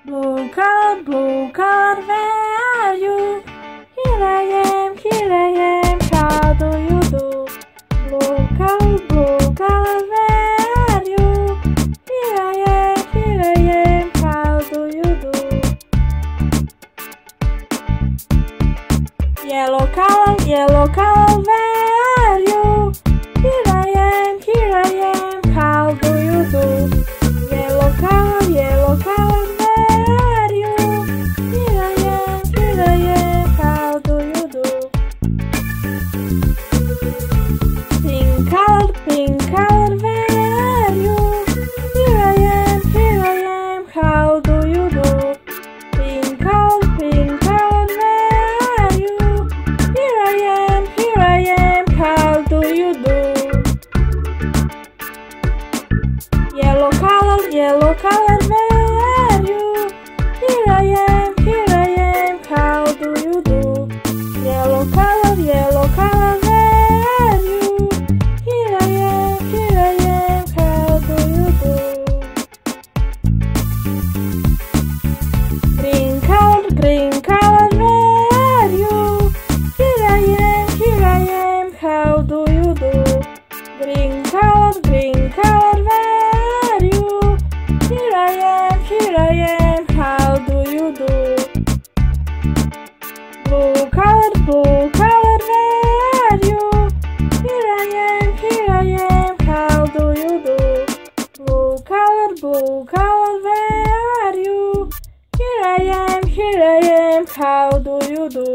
Blue color, where are you? Here I am, how do you do? Blue color, where are you? Here I am, how do you do? Yellow color, where are you? Here I am, how do you do? Yellow color, where are you? Here I am, how do you do? Pink color, where are you? Here I am, how do you do? Pink color, where are you? Here I am, how do you do? Yellow color, where are you? Here I am, how do you do? Yellow color, where are you? Here I am, how do you do? Green color, where are you? Here I am, how do you do? Green color, where are you? Here I am, how do you do? Blue color, where are you? Here I am, how do you do? Blue color, where are you? Here I am, how do you do?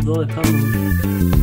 Dole tamo